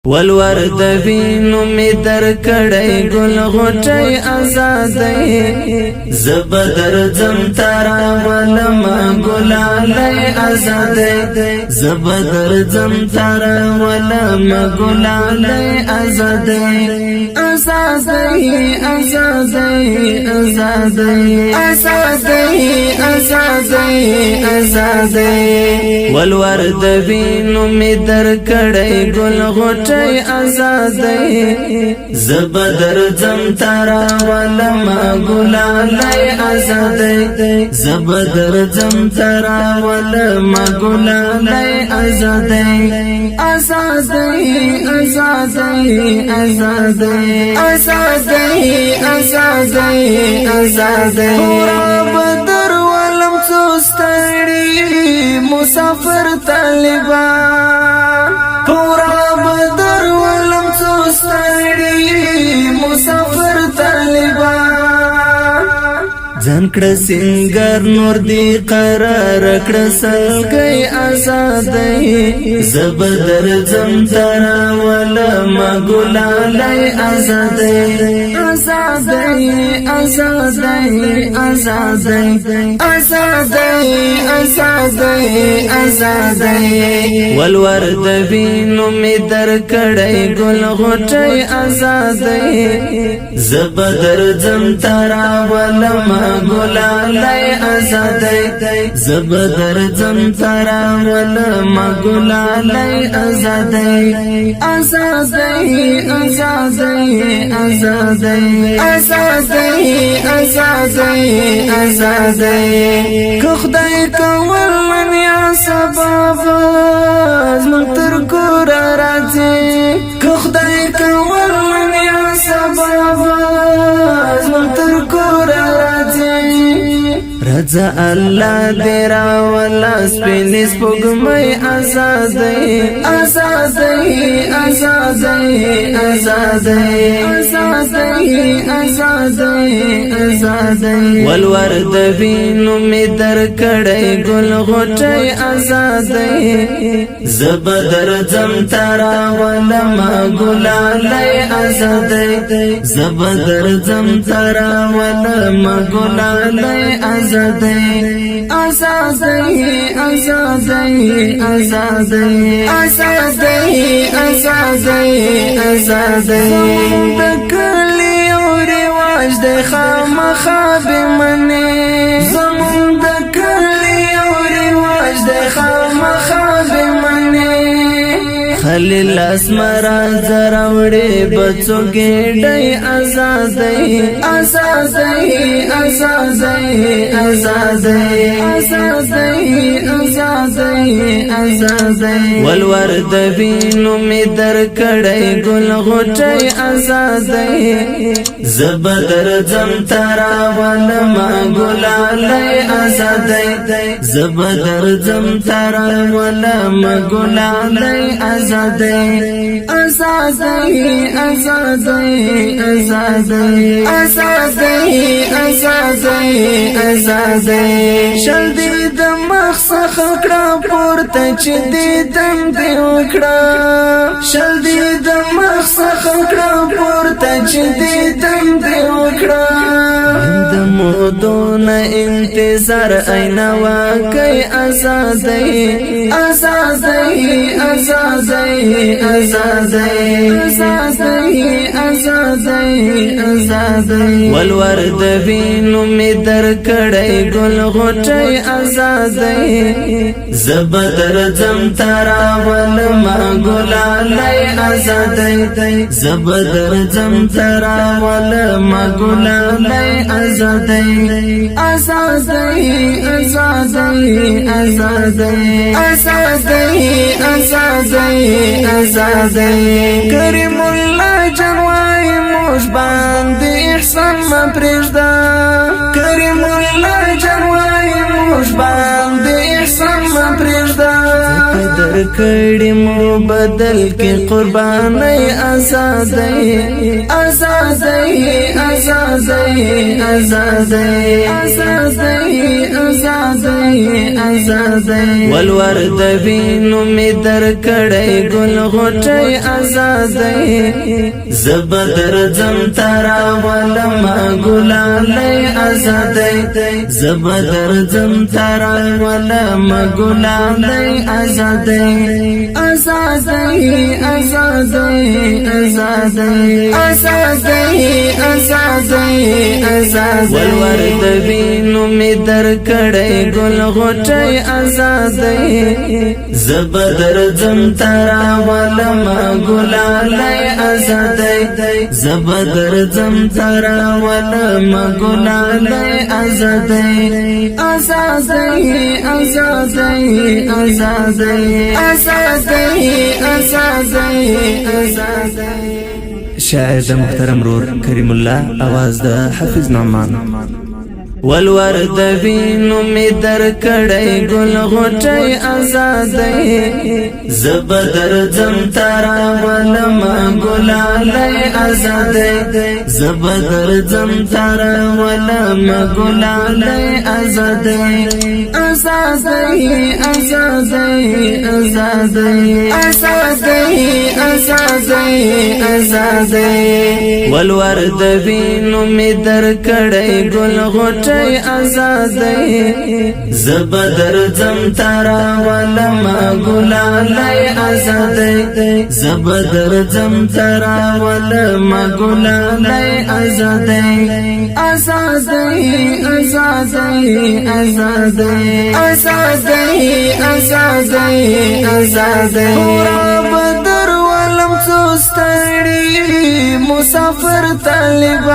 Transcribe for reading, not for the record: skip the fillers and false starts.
والورد وینو می در کڑی گل غټی آزادی زبدر زم تارا ولما گلالی آزادی زبدر زم تارا ولما گلالی آزادی آزادی آزادی آزادی آزادی آزادی آزادی والورد وینو می در کڑی گل غټی آزادی زبدر زم تارا ولما گلالی آزادی زبدر زم تارا ولما گلالی آزادی آزادی آزادی آزادی آزادی آزادی آزادی پورا بدر ولم چوستړي مسافر طالبان پورا بدر ولم چوستړي مسافر طالبان ځنکړه سنگر نور دی قرار کړه سلګي آزادۍ زبدر زم تارا ولما ګلالای آزادۍ آزادۍ آزادۍ آزادۍ آزادۍ آزادۍ آزادۍ والورد وینو می در کړی ګل غټي آزادۍ زبدر زم تارا ولما گلالی آزادی زبدر زم تارا ولما گلالی آزادی آزادی آزادی آزادی آزادی آزادی آزادی که خدای کول من یا سبب زمون تر کور راځي که خدای کول من یا سبب زمون تر کور رضا الله دیرا ولا سپینس پګمای آزادۍ آزادۍ آزادۍ آزادۍ آزادۍ آزادۍ آزادۍ والورد وینو می در کړی ګل غټي آزادۍ زبدر زم تارا ولما ګلالی آزادۍ زبدر زم تارا ولما ګلالی آزادی آزادی آزادی آزادی آزادی آزادی آزادی دکلی او رواج د خامخا بمنی زمون دکلی او رواج د خامخا بمنی خلیل اسمرا زراوڑی بچو گیڑی آزادی آزادی آزادی آزادی آزادی آزادی آزادی والورد وینو می در کڑی گل غٹی آزادی زبدر زم تارا ولما گلالی آزادی زبدر زم تارا ولما گلالی آزادی آزادی آزادی آزادی آزادی آزادی آزادی شل دی د مخصخ کړه پورته چې دی دم دی وکړه شل دی د مخصخ کړه پورته چې دی دم دی وکړه د مودون انتظار اینا واقعي آزادی آزادی آزادی آزادی آزادی آزادی آزادی والورد وینو می در کړی ګل غټي آزادی زبدر زم تارا ولما ګلالی آزادی زبدر زم تارا ولما ګلالی آزادی آزادی آزادی آزادی آزادی آزادی آزادی کریم الله جنوای موش باندې احسان ما پرېږده کریم الله جنوای موش باندې احسان ما پرېږده در کړي مو بدل کې قرباني آزادۍ آزادۍ آزادۍ آزادۍ آزادۍ آزادۍ آزادۍ ولورد وینو می در کړي ګل غټي آزادۍ زبدر زم ترا ولما ګلالي آزادۍ زبدر زم ترا ولما ګلالي آزادۍ آزادۍ آزادۍ آزادۍ آزادۍ آزادۍ آزادۍ ولورد وینو می در کړي ګل غټي آزادۍ زبدر زم ترا ولما ګلالي آزادۍ زبدر زم ترا ولما ګلالي آزادۍ آزادۍ آزادۍ آزادۍ آزادۍ آزادۍ آزادۍ شاعر د محترم رور کریم الله आवाज د حافظ نعمان ولورد وینو می در کړي ګل غټي آزادۍ زبدر زم ترا ولما ګلالي آزادۍ زبدر زم ترا ولما ګلالي آزادۍ آزادۍ آزادۍ آزادۍ آزادۍ آزادۍ آزادۍ ولورد وینو می در کړي ګل غټي آزادۍ زبدر زم ترا ولما ګلالي آزادۍ زبدر زم ترا ولما ګلالي آزادۍ آزادۍ آزادۍ آزادۍ آزادۍ آزادۍ آزادۍ پورا بدر ولم څو ستړي مسافر طالبان